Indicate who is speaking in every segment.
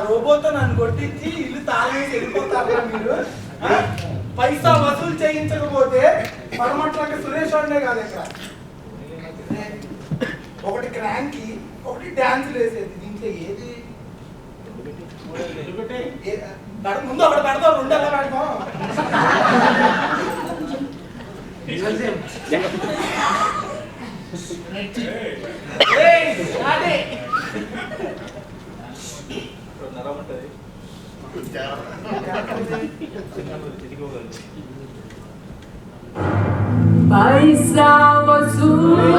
Speaker 1: రోబోతో నన్ను కొట్టించి ఇల్లు తాళేసి వెళ్ళిపోతారా మీరు? పైసా వసూలు చేయించకపోతే పరమట్లకి సురేష్ అన్నే కాదు ఇక్కడ. ఒకటి క్రాంకి, ఒకటి డాన్స్ వేసేది. దీంట్లో ఏది ముందు ఒకటి పెడతాం, రెండు ఎలా పెడతాం?
Speaker 2: पैसा वसूल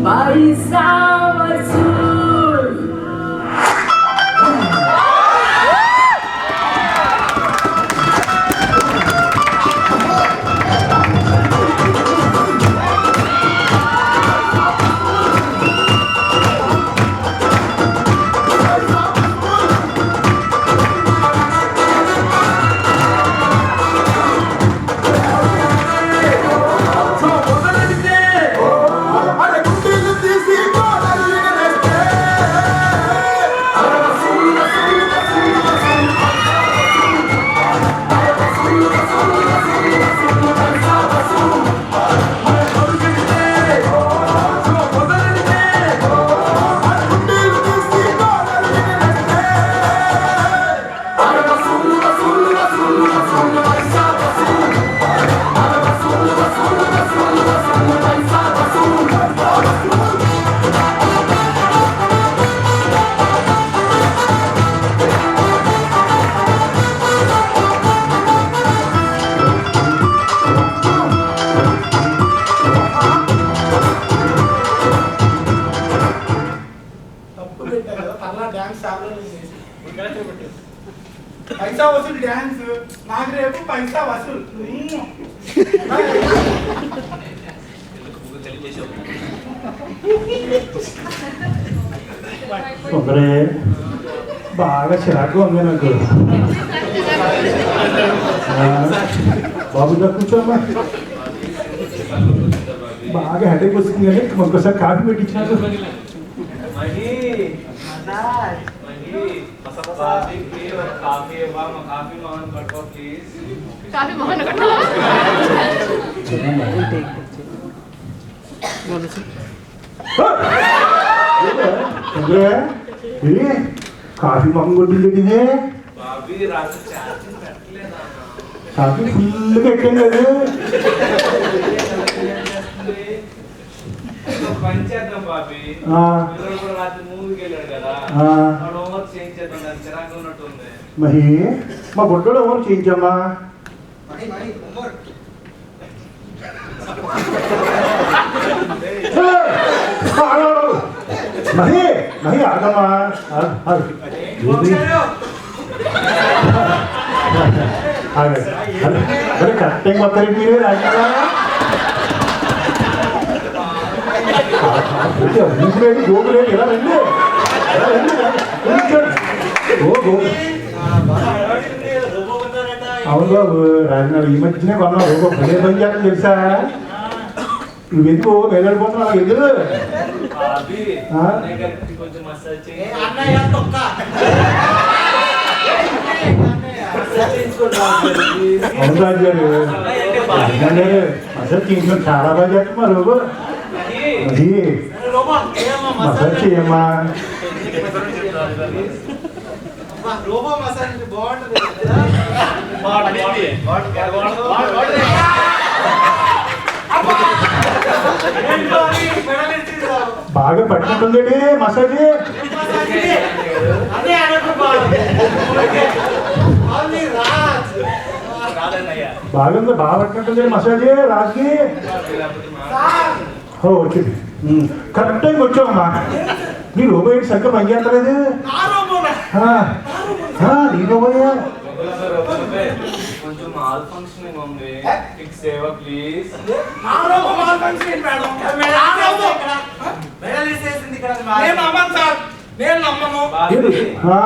Speaker 2: पैसा वसूल
Speaker 1: पैसा वसूल डांस నాకు రేపు पैसा वसूल
Speaker 3: ఒక్కరే బాగా చిరాకు ఉంది నాకు. బాబుగా కూర్చోమ్మా. బాగా హెడేక్ వస్తుంది కానీ ఒక్కసారి కాఫీ పెట్టించినారు. కాఫీ మొహం కొట్టింది. కాఫీ ఫుల్గా ఎక్కాం కదా.
Speaker 4: పంచేద్దాం బాబీ, రాత్రి మూవీకి వెళ్ళాడు కదా, హోంవర్క్ చేయించేద్దాం. చిరాకు ఉన్నట్టుంది.
Speaker 3: మరి మా బొడ్డోడు హోంవర్క్ చేయించమ్మా. మహి మహి ఆగమ్మా. అరే కరెక్ట్ టైం వస్తారండి మీరు. రాజా గోగులేదు ఎలా రండి. అవును బాబు, రాజనాడు ఈ మధ్యనే కొన్నావు. రోబో పదే పని చేయాలని తెలుసా? నువ్వెందుకు వెళ్ళిపోతున్నావు? నాకు ఎందుకు అవును రాజు గారు, అసలు ఇంట్లో చాలా బాగా చేస్తాం మా రోబో. అది మసాజ్ చేయమ్మా. బాగా పట్టుకుంటుంది మసాజ్. బాగుంది, బాగా పట్టుకుంటుంది మసాజ్ రాజుకి. వచ్చింది కరెక్ట్ టైంకి వచ్చావమ్మా. నీ రోబో ఏంటి సరిగ్గా పనిచేస్తలేదు? నీ రోబోయా?
Speaker 4: కొంచెం మాల్ ఫంక్షన్ ఉంది, ఫిక్స్ చేయవా ప్లీజ్?
Speaker 1: నేను నమ్మను.
Speaker 4: బాబీ,
Speaker 3: ఆ,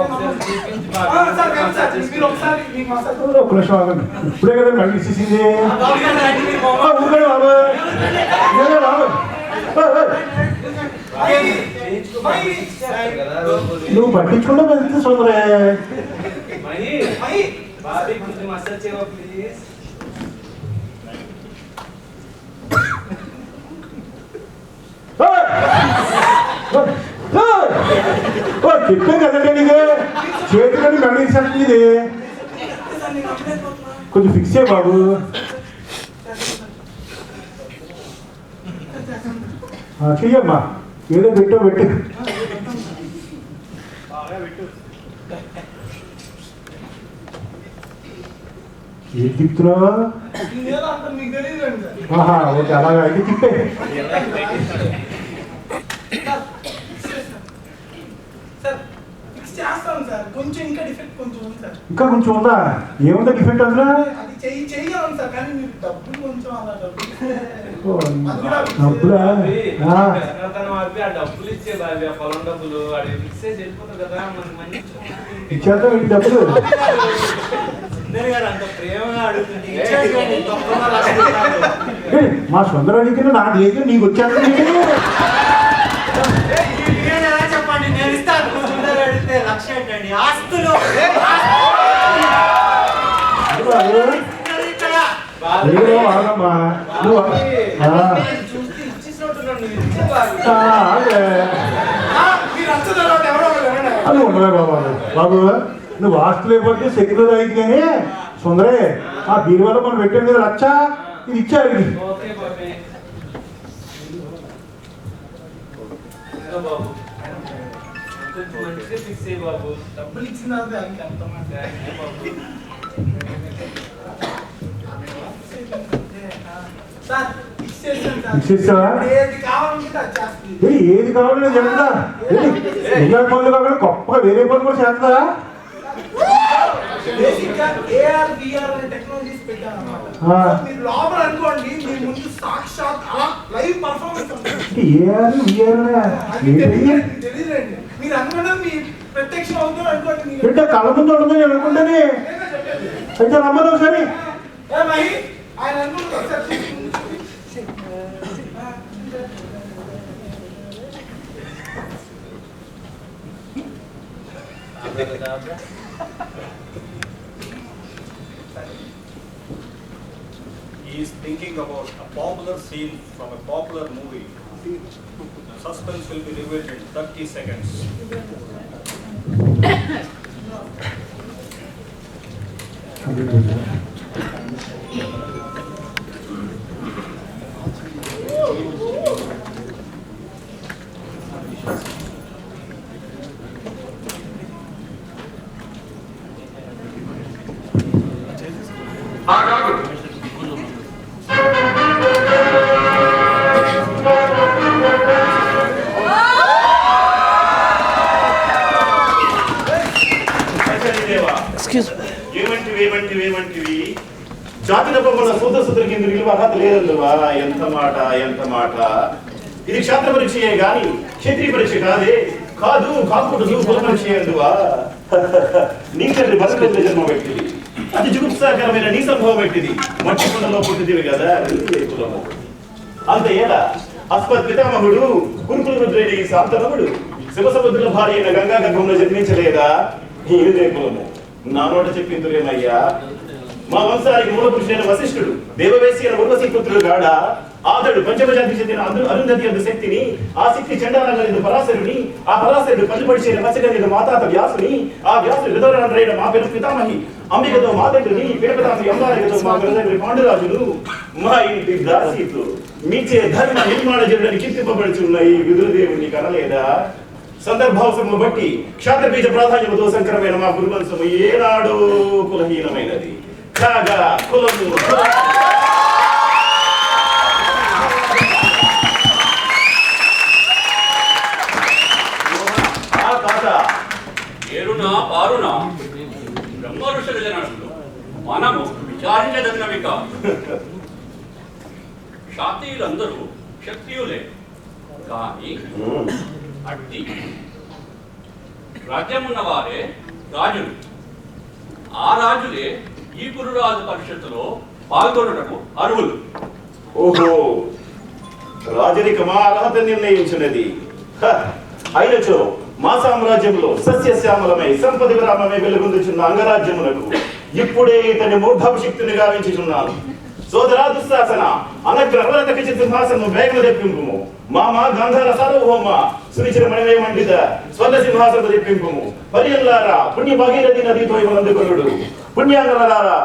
Speaker 4: ఒకసారి చూపించు
Speaker 1: ఆ,
Speaker 4: బాబీ.
Speaker 1: సార్ కాదు సార్, మీరు ఒకసారి మీకు మసాజ్
Speaker 3: ఒక్క నిమిషం ఆగండి. ఇప్పుడే కదా మళ్ళీ ఇచ్చేసింది.
Speaker 1: గవర్నమెంట్ రండి, మీరు
Speaker 3: ఆ,
Speaker 1: బాబు.
Speaker 3: ఊరుకోండి బాబు. ఏలే బాబు. ఏయ్, ఏయ్.
Speaker 4: చేయించుకో
Speaker 1: మై,
Speaker 4: బాబీ. ఇచ్చారు కదా రోజులు.
Speaker 3: నువ్వు పట్టించుకుంటే మంచి సోదరే.
Speaker 4: మహి,
Speaker 1: మై,
Speaker 4: బాబీ కొంచెం మసాజ్ చేయవా ప్లీజ్.
Speaker 3: చెప్పాను కదండి నీకు చేతికని మళ్ళీ ఇచ్చేస్తుంది ఇది.
Speaker 1: సార్ నేను నమ్మలేకపోతున్నా.
Speaker 3: కొంచెం ఫిక్స్ చేయ బాబు. చెయ్యమ్మా ఏదో పెట్టో పెట్టు. ఏం తిప్పుతున్నావా?
Speaker 1: నేనేదో అంత మీకు తెలియదండి సార్.
Speaker 3: ఆహా ఓకే అలాగా అయితే తిప్పే.
Speaker 1: సార్ ఫిక్స్ చేస్తాం సార్, కొంచెం ఇంకా డిఫెక్ట్ కొంచెం ఉంది సార్.
Speaker 3: ఇంకా కొంచెం ఉందా? ఏముందా డిఫెక్ట్ అందులో?
Speaker 1: అది చెయ్యాలి సార్, కానీ మీరు డబ్బులు కొంచెం అలా డబ్బులు
Speaker 3: డబ్బులా?
Speaker 4: బాబీ,
Speaker 3: ఆ.
Speaker 4: పెసరతనం ఆపి ఆ డబ్బులు ఇచ్చే బాబీ, ఆ పొలం డబ్బులు అడిగి ఫిక్స్ చేసి వెళ్ళిపోతావు కదా మనకి మంచి.
Speaker 3: ఇచ్చేద్దాం ఈ డబ్బులు.
Speaker 1: సుందర్ గారు అంత ప్రేమగా అడుగుతుంది.
Speaker 3: ఏయ్, మా సొందరం అడిగితే నాకు లేదు నీకు వచ్చేస్తుంది.
Speaker 1: చెప్పండి, నేను ఇస్తాను. సుందర్ అడిగితే లక్ష ఏంటండి ఆస్తులు.
Speaker 4: బాబీ,
Speaker 3: ఏదో ఆగమ్మా నువ్వు
Speaker 4: చూస్తే ఇచ్చేసినట్టున్నాను, నువ్వు ఇచ్చే బాబీ.
Speaker 3: ఆగే.
Speaker 1: మీరు అంత తర్వాత ఎవరో ఒకరు వినండి.
Speaker 3: అది ఉండవే బాబు. బాబు నువ్వు ఆస్తులు లేకపోతే సెక్యూర్ అయింది కానీ సుందరే ఆ బీరువాలో మనం పెట్టాం కదా లక్ష ఇది ఇచ్చారు.
Speaker 4: ఓకే బాబీ. ఇంకా బాబు కొంచెం మంచిగా ఫిక్స్ అయ్యి బాబు.
Speaker 1: డబ్బులు ఇచ్చిన తర్వాత దానికి ఎంత మాట.
Speaker 4: బాబు
Speaker 1: సార్ ఫిక్స్ చేశాను సార్.
Speaker 3: ఫిక్స్ చేసావా?
Speaker 1: ఏది కావాలంటే అది చేస్తుంది.
Speaker 3: ఏది కావాలో చెప్తా. ఇంకా పనులు కాకుండా గొప్పగా వేరే పనులు కూడా చేస్తా.
Speaker 1: బేసిక్ గా ఏఆర్ విఆర్ అనే టెక్నాలజీస్ పెట్టాను అన్నమాట. మీరు లోపల అనుకోండి, మీ ముందు సాక్షాత్ అలా లైవ్ పర్ఫార్మెన్స్ ఉంటుంది.
Speaker 3: ఏఆర్ విఆర్
Speaker 1: అది తెలియదండి. మీరు అనుకున్నది మీ ప్రత్యక్షం అవుతుంది అనుకోండి. మీరు
Speaker 3: అంటే కళ్ళ ముందు ఉండదు నేను అనుకుంటానే.
Speaker 1: నేనే చెప్పేది.
Speaker 3: అయితే రమ్మను ఒకసారి.
Speaker 1: ఏ మహి, ఆయన అనుకుంటారు ఒకసారి చూసి.
Speaker 5: He is thinking about a popular scene from a popular movie. The suspense will be revealed in 30 seconds.
Speaker 6: ఏమంటివి జాతిన బొమ్మల సూత్ర సూత్ర కింద విలువ అర్హత లేదందువా? ఎంత మాట ఎంత మాట. ఇది క్షాత్ర పరీక్షయే గాని క్షత్రియ పరీక్ష కాదే. కాదు కాకూడదు కుల పరీక్ష అందువా? నీ తండ్రి బతుకుల జన్మ పెట్టింది, అతి జుగుప్సాకరమైన నీ సంభవం పెట్టింది. మట్టి కొండలో పుట్టిదివి కదా కులము. అంత ఏలా అస్మత్ పితామహుడు గురుకుల రుద్రైన ఈ శాంతనవుడు శివసముద్రుల భార్య అయిన గంగా గర్భంలో జన్మించలేదా? ఈయనదే కులము. నా నోట చెప్పిందురేమయ్యా. మా వంశానికి మూల పురుషుడైన వశిష్ఠుడు దేవవేసి అయిన ఉర్వశీ పుత్రుడు గాడ. ఆతడు పంచమజాతికి చెందిన అరుంధతి అందు శక్తిని, ఆ శక్తి చండాలంగా పరాశరుని, ఆ పరాశరుడు కళ్ళుపడిచిన మత్స్యగంధ మాతాత వ్యాసుని, ఆ వ్యాసుడు విధవరైన మా పెద్ద పితామహి అంబికతో మా తండ్రిని, పిడపదాసి అంబారికతో మా పెద్దతండ్రి పాండురాజును, మా ఇంటి దాసీతో మీచే ధర్మ నిర్మాణ జరుడని కీర్తింపబడుచున్న ఈ విదురుదేవుని కనలేదా? సందర్భావసరము బట్టి క్షాత్ర బీజ ప్రాధాన్యముతో సంకరమైన మా గురువంశము ఏనాడో కులహీనమైనది కాగా కులము
Speaker 7: ఏరునా పారునా బ్రహ్మ ఋషుల జననులు మనము విచారించదగినవి కాదు. క్షాత్రియులందరూ క్షత్రియులే, కానీ అట్టి రాజ్యమున్న వారే రాజులు. ఆ రాజులే ఈ కురురాజు పరిషత్తులో పాల్గొనటకు అర్హులు.
Speaker 6: ఓహో, రాజరికమా అర్హత నిర్ణయించినది. అయినచో మా సామ్రాజ్యంలో సస్యశ్యామలమై సంపద విరామమే వెలుగొందుచున్న అంగరాజ్యములకు ఇప్పుడే ఇతని మూర్ధాభిషిక్తుని గావించుచున్నాను. సోదరా దుశ్శాసన, అనగ్రహరతకి సింహాసనము వేగము తెప్పింపుము. మామ గంధర సార్వభౌమ సునిచిర మణివే మండిత స్వర్ణ సింహాసనము తెప్పింపుము. పర్యంలారా పుణ్య భాగీరథి నదితో అందుకొనుడు. పుణ్యాంగలారా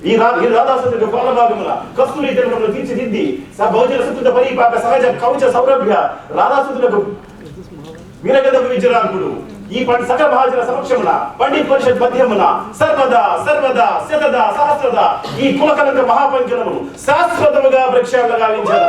Speaker 6: ఈ రాధాసులకు పాలభాగమున కస్తూరి తిలకమును తీర్చిదిద్ది బహుజన సుకృత పరిపాక సహజ కవచ సౌరభ్య రాధాసులకు వీరగదకు విజరాంకుడు ఈ సకల మహాజన సమక్షమున పండిత్ పరిషత్ మధ్యమున సర్వదా సర్వదా శతదా సహస్రదా ఈ కులకలంక మహాపంచనమును శాశ్వతముగా వృక్షాలుగా గావించారు.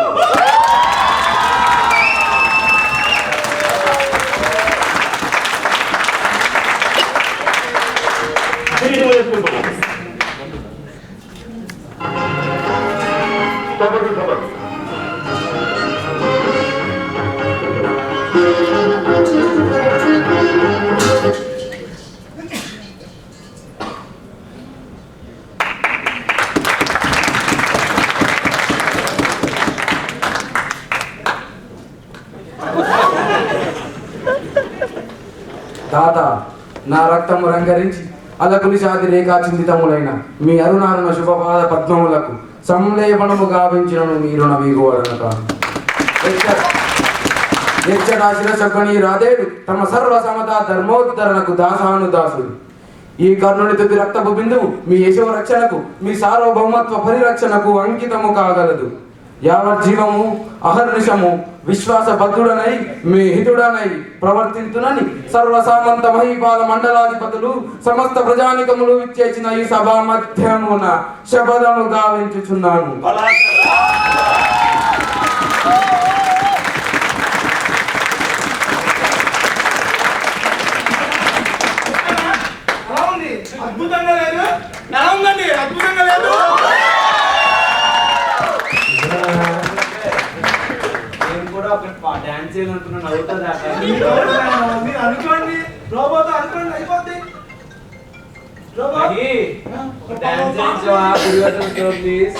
Speaker 8: తాత, నా రక్తము రంగరించి అలకులి శాతి రేఖా చిందితములైన మీ అరుణారుణ శుభపాద పద్మములకు సంలేపనము గావించినను మీరు నవీగోడనక శిరసొక్కని రాధేడు తమ సర్వ సమత ధర్మోద్ధరణకు దాసాను దాసుడు. ఈ కర్ణుని తుది రక్తపు బిందువు మీ యశో రక్షణకు మీ సార్వభౌమత్వ పరిరక్షణకు అంకితము కాగలదు. యావజ్జీవము అహర్నిశము విశ్వాసబద్ధుడనై మీ హితుడనై ప్రవర్తించునని సర్వసామంత మహీపాల మండలాధిపతులు సమస్త ప్రజానికములు ఇచ్చేసిన ఈ సభా మధ్యమున శపథము గావించుచున్నాను.
Speaker 1: అద్భుతంగా లేదు? ఎలా ఉందండి? అద్భుతంగా లేదు?
Speaker 4: డాన్స్ చేయాలనుకున్నాను, అవుతుందా?
Speaker 1: మీరు అనుకోండి, రోబోతో అనుకోండి, అయిపోద్ది.
Speaker 4: డాన్స్ చేయించవా దుర్యోధనతో please?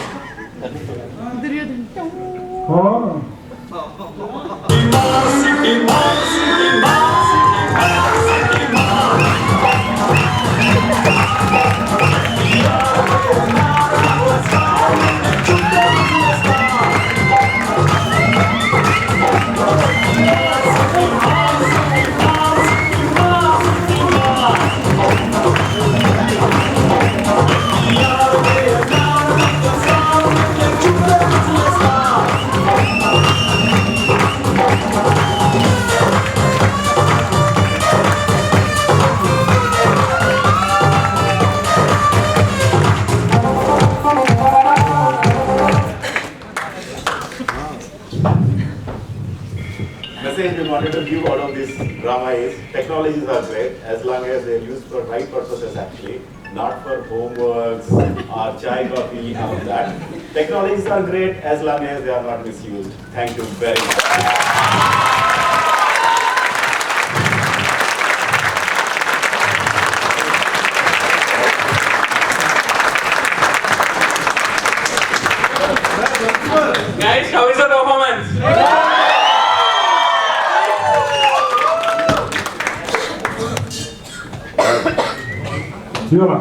Speaker 6: Message we wanted to give out of this drama is technologies are great as long as they are used for right purposes actually, not for homeworks or chai coffee and all that. Technologies are great as long as they are not misused. Thank you very much.
Speaker 4: Guys, how is the performance?
Speaker 3: జీవమా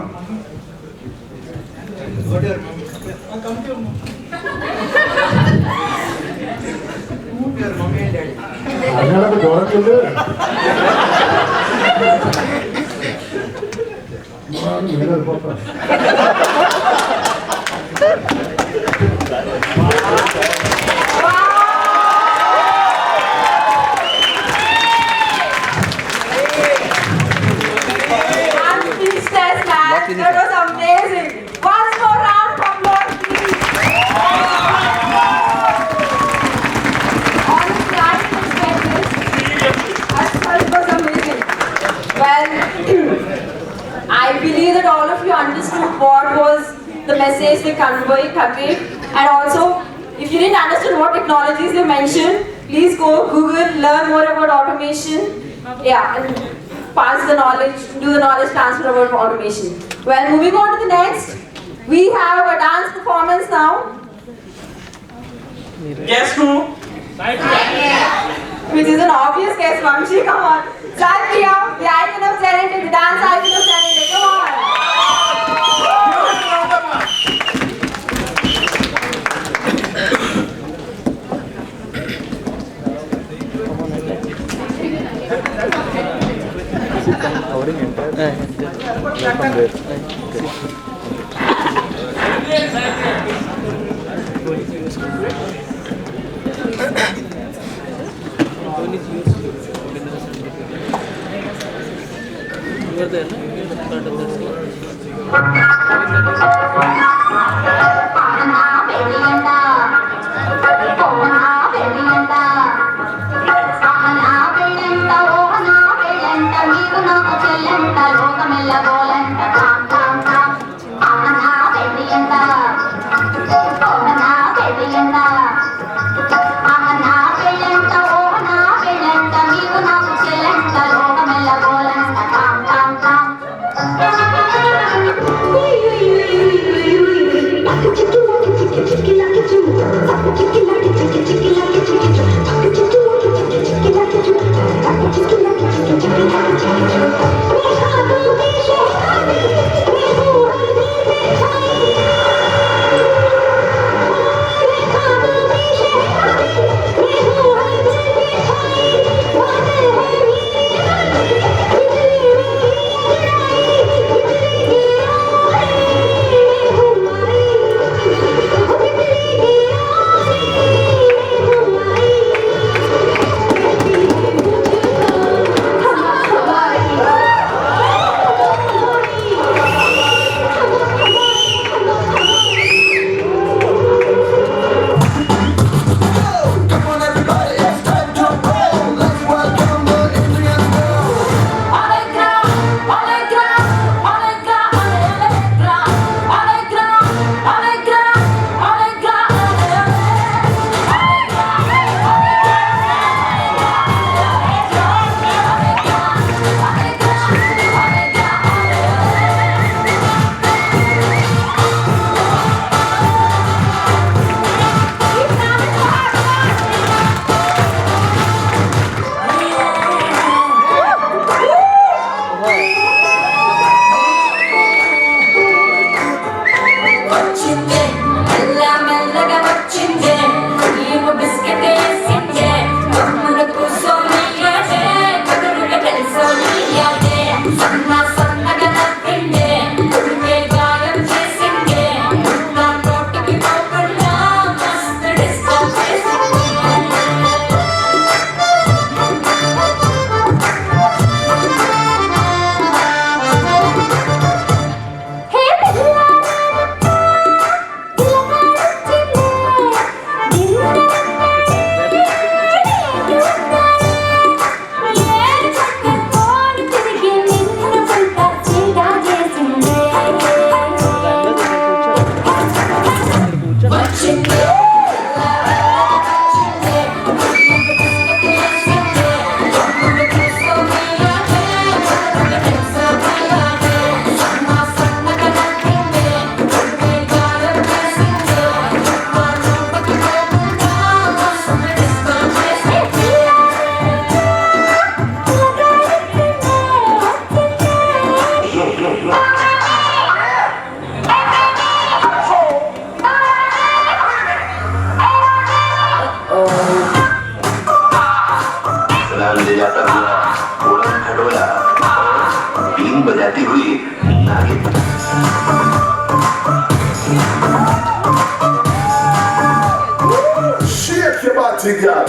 Speaker 3: అన్నలకు దూరం వెళ్ళు. మీరు వెళ్ళిపోతారు.
Speaker 2: That was amazing. Once more round of applause, please. Honestly, I didn't expect this. I thought it was amazing. Well, I believe that all of you understood what was the message they conveyed, and also, if you didn't understand what technologies they mentioned, please go Google, learn more about automation. Yeah. And pass the knowledge, do the knowledge transfer over automation. Well, moving on to the next, we have a dance performance now.
Speaker 1: Guess who?
Speaker 2: Which is an obvious guess, Vamshi, come on. Satya, the icon of Serenity, the dance icon of Serenity, come on.
Speaker 9: बजाती हुई नागिन। Shake your body, girl.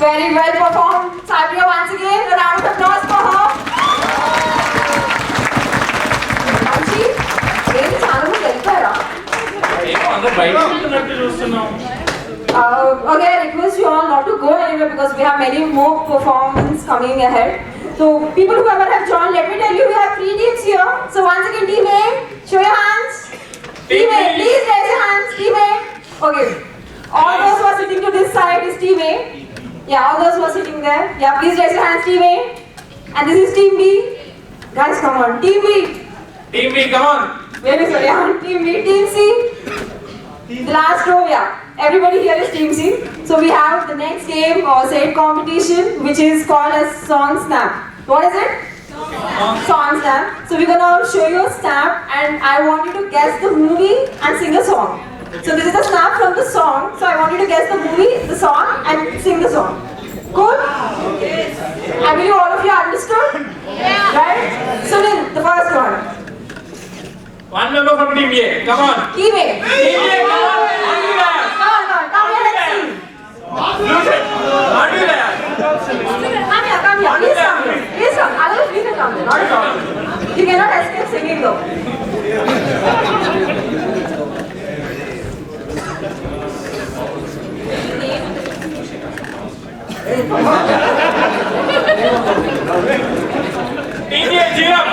Speaker 2: Very well performed. Sabriya, once again, a round of applause for her. Anshi, ఏంటి చాలా మంది వెళ్ళిపోయారా?
Speaker 4: ఏమో అందరూ బయట ఉంటున్నట్టు చూస్తున్నాం.
Speaker 2: Okay, I request you all not to go anywhere because we have many more performances coming ahead. So, people who ever have joined, let me tell you, we have 3 teams here. So, once again, Team A, show your hands. Team A, please raise your hands. Team A. Okay. All those who are sitting to this side is Team A. Yeah, all those who are sitting there. Yeah, please raise your hands, Team A. And this is Team B. Guys, come on. Team B.
Speaker 4: Team B, come on.
Speaker 2: Very sorry. Team B. Team C. The last row, yeah. Everybody here is Team C. So we have the next game or said competition, which is called as Song Snap. What is it? Song Snap. So we're gonna show you a snap, and I want you to guess the movie and sing a song. So this is a snap from the song. So I want you to guess the movie, the song, and sing the song. Cool? I believe all of you understood. Right? So then the first one.
Speaker 4: One member from Team A, come on.
Speaker 2: Team A.
Speaker 4: Team A, come on. Undo that.
Speaker 2: Come here, let's see.
Speaker 4: Lose it. Undo that.
Speaker 2: Come here, please come here. Please come. Otherwise, we can come there, not a problem. You cannot escape singing though.
Speaker 4: Team A, cheer up.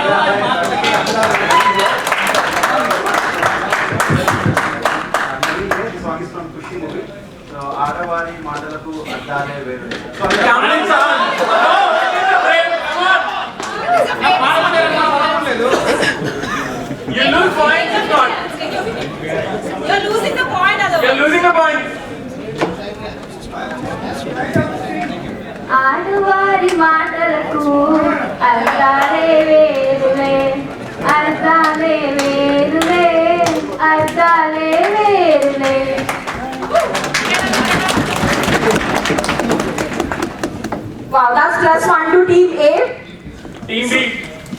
Speaker 10: ఆడవారి మాటలకు అర్థాలే వేరు.
Speaker 4: Coming son. Come on. You lose points or not?
Speaker 2: You're losing the point, otherwise.
Speaker 4: You're losing the point.
Speaker 11: ఆడవారి మాటలకు అర్థాలే వేరులే, అర్థాలే వేరులే, అర్థాలే వేరులే.
Speaker 2: Wow, that's +1 to Team A.
Speaker 4: Team B.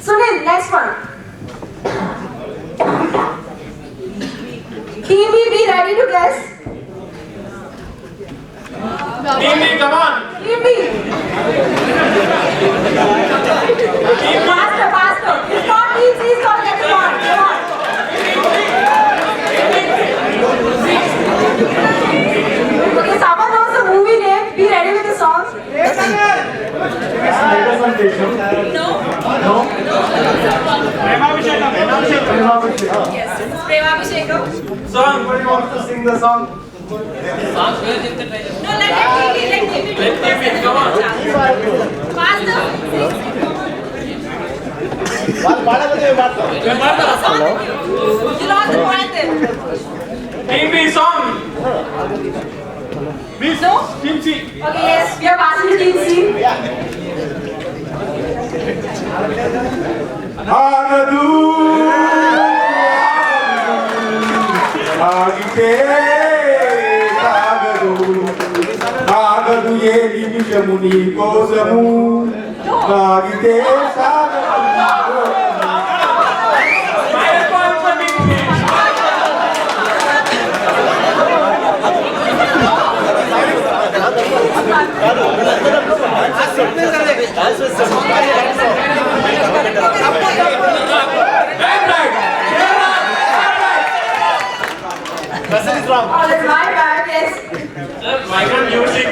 Speaker 2: Sunil, next one. Team B, be ready to guess.
Speaker 4: Team B, come on.
Speaker 2: Team B. Faster, faster. It's not Team C, it's not get the point. Come on. Okay, someone knows the movie name. Be ready with the song. No?
Speaker 3: No?
Speaker 2: Yes, it's Premabhishekam.
Speaker 4: Song.
Speaker 10: Somebody wants to sing the song.
Speaker 2: No, let him be.
Speaker 4: Let him be, come on.
Speaker 2: Faster. You lost the point then.
Speaker 4: Team B, song.
Speaker 2: No?
Speaker 4: Team C.
Speaker 2: Okay, yes, we are passing to Team C.
Speaker 3: ఆగదు ఆగితే ఆగదు ఆగదు ఏ నిమిషము నీ కోసము ఆగితే సాగదు
Speaker 4: Minus point for Team C.
Speaker 2: Oh, that's my bad, yes.
Speaker 4: Michael music.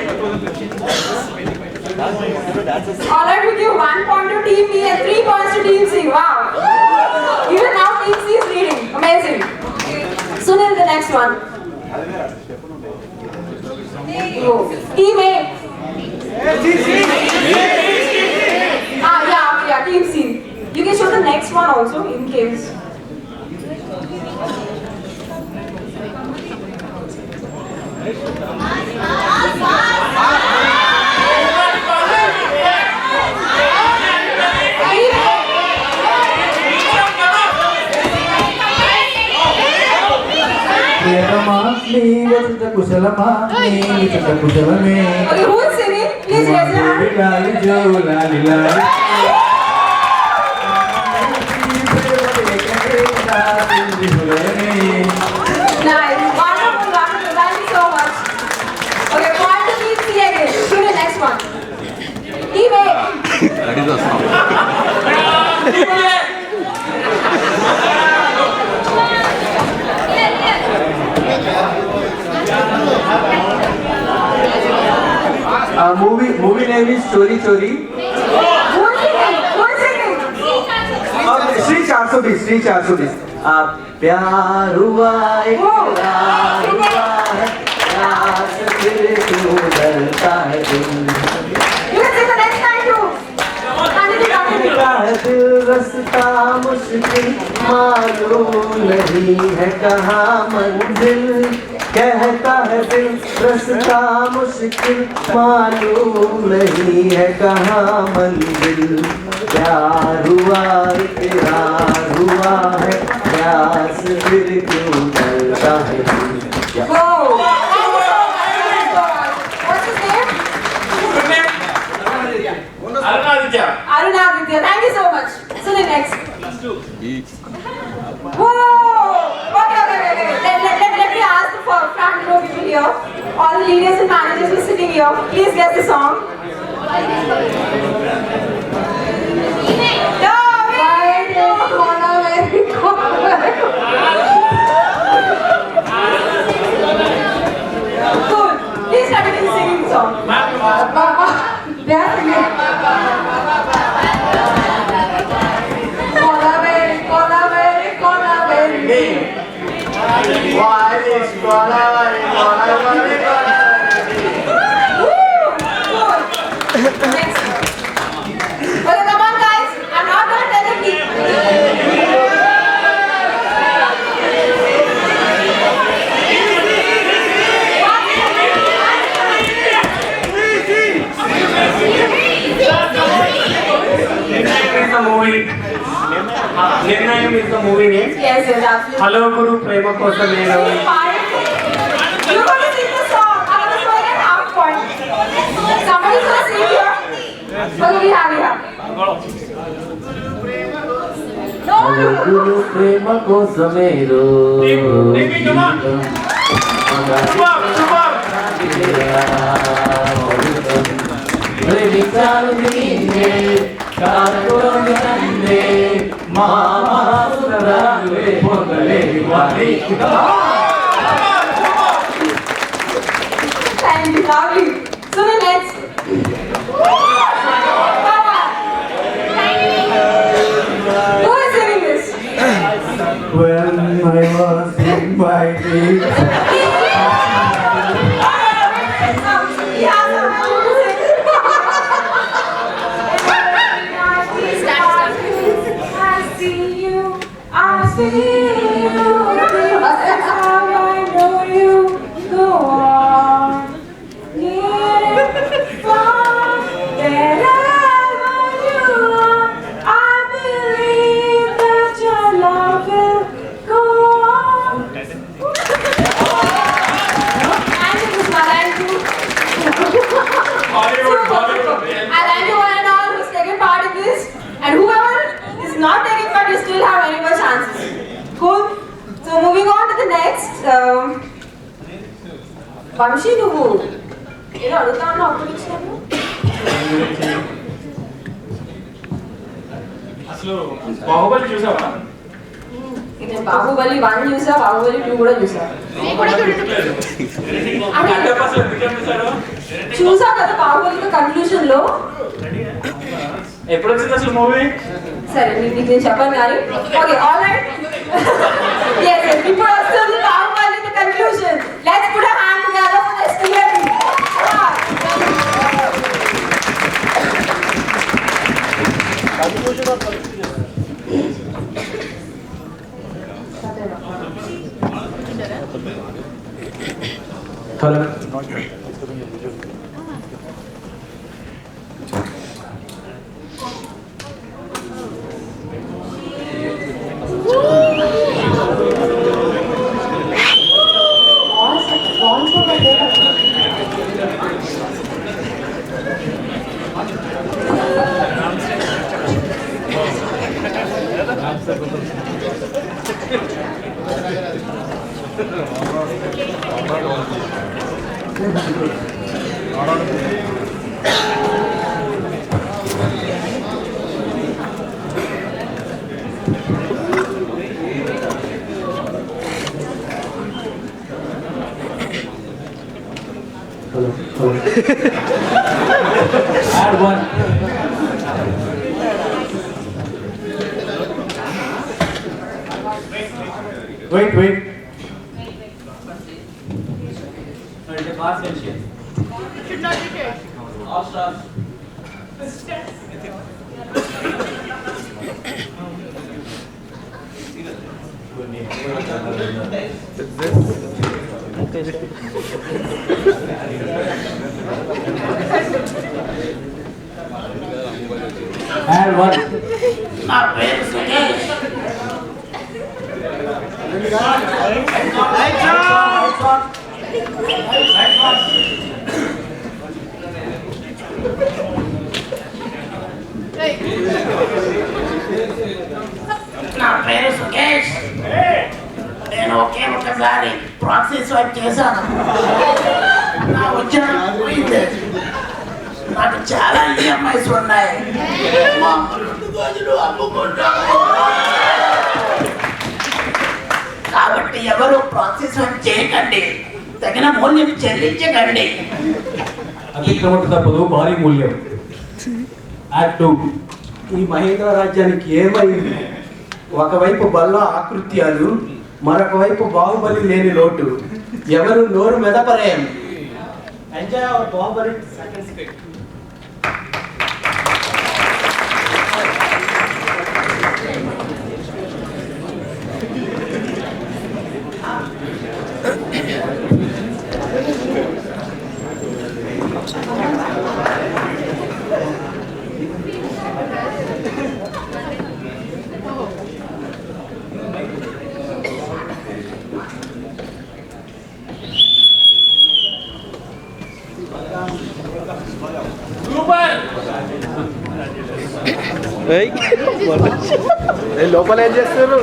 Speaker 2: Alright, we give 1 point to Team B and 3 points to Team C. Wow. Even now Team C is leading. Amazing. Sunil, the next one. Team A. Yeah, Team C. You can show the next one also in case.
Speaker 8: కుశలమా కుశలమే
Speaker 2: Okay, who is singing? Please raise your hand. Nice. Wonderful. Thank you so much. Okay, point to Team C again. To the next one.
Speaker 10: Movie name is Chori Chori. Sri 420. प्यार हुआ इकरार हुआ है, प्यास फिर क्यों डरता है दिल। दिल रास्ता मुश्किल मालूम नहीं है कहाँ मंजिल, कहता है दिल रास्ता मुश्किल मालूम नहीं है कहाँ मंजिल। प्यार हुआ इकरार हुआ है, प्यास फिर क्यों डरता है दिल।
Speaker 2: Arunaditya, thank you so much. So the next. Whoa! Okay. Let me ask the front row people here. All the leaders and managers who are sitting here, please guess the song. Cool. Please start singing the song. They are singing. Next. Okay, come on guys. I'm not going to tell the key.
Speaker 10: Nirnayam is the movie name.
Speaker 2: Yes, absolutely.
Speaker 10: Hello Guru Prema Kosamero.
Speaker 2: You're going to sing the song. I'm going to sing at half point. Somebody's going to sing here. What do we have here?
Speaker 10: Hello Guru Prema Kosamero. Premichalu ninne, karkonu nanne, mahasudaralu pogale wari.
Speaker 2: Thank you, lovely. So the next. Who is singing this?
Speaker 10: When I was in my dreams.
Speaker 2: I see you, that's how I know you go on. Yeah, far, wherever you are, I believe that your love will go on. Thank you, Kusma, thank you. I thank you one and all who's taken part in this, and whoever is not taking part, you still have many more chances. Cool. So moving on to the next. Vamshi, నువ్వు ఏదో అడుగుతా ఉన్నా అప్పుడు ఇచ్చాను.
Speaker 4: అసలు బాహుబలి చూసావా?
Speaker 2: నేను బాహుబలి 1 చూసా, బాహుబలి 2 కూడా చూసా. చూసా కదా బాహుబలి కన్క్లూజన్ లో.
Speaker 4: ఎప్పుడు వచ్చింది అసలు మూవీ?
Speaker 2: సరే నీకు నేను చెప్పను కానీ ఓకే ఆల్ రైట్ yes ఇప్పుడు వస్తుంది Baahubali the conclusion let's put a hand together for this theory conclusion of
Speaker 10: Hello. Add one. Wait.
Speaker 11: Should not be here.
Speaker 7: All stars.
Speaker 10: Add one.
Speaker 12: నా పేరు సుకేష్. నేను ఒకే ఒకసారి ప్రాక్సీ స్వైప్ చేశాను. నా ఉద్యోగం పోయింది. నాకు చాలా ఈఎంఐస్ ఉన్నాయి. మా రోజులు అమ్ముకుంటాము. కాబట్టి ఎవరు ప్రాక్సీ స్వైప్ చేయకండి. తగిన మూల్యం చెల్లించకండి.
Speaker 10: అతిక్రమణ తప్పదు భారీ మూల్యం. Add two.
Speaker 13: ఈ మహేంద్ర రాజ్యానికి ఏమైంది? ఒకవైపు బల్ల ఆకృత్యాలు, మరొక వైపు బాహుబలి లేని లోటు. ఎవరు నోరు మెదపరేం. Enjoy our Baahubali second script.
Speaker 1: లోపల ఏం చేస్తారు?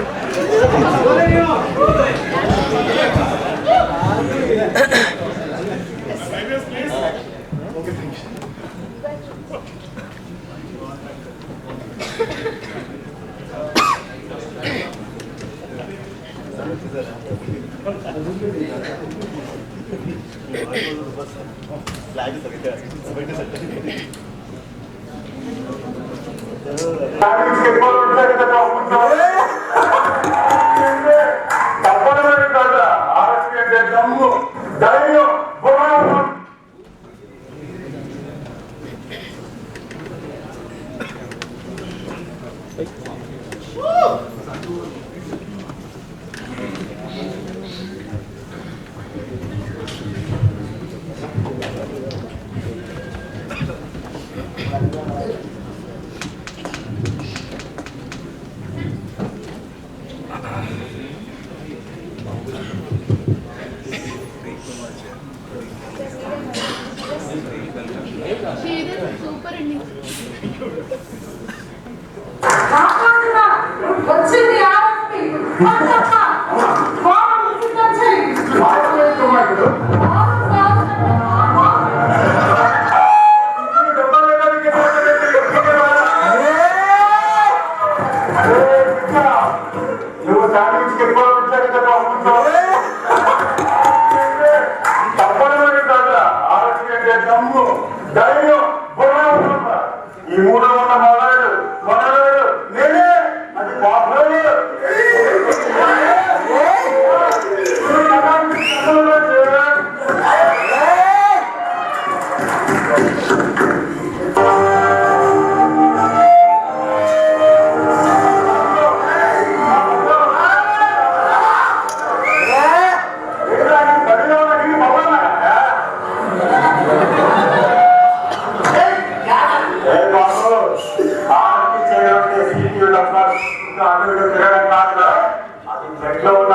Speaker 11: Super ending.
Speaker 2: వచ్చింది ఆర్పి
Speaker 3: నువ్వు దాని నుంచి ఎక్కువ వచ్చాడు కదా తప్పనిసరి కాదా ఆరోగ్యం దమ్ము ధైర్యం ఈ మూడు ఉన్న మొదలు నేనే అది బాబు అది చెట్లో ఉన్న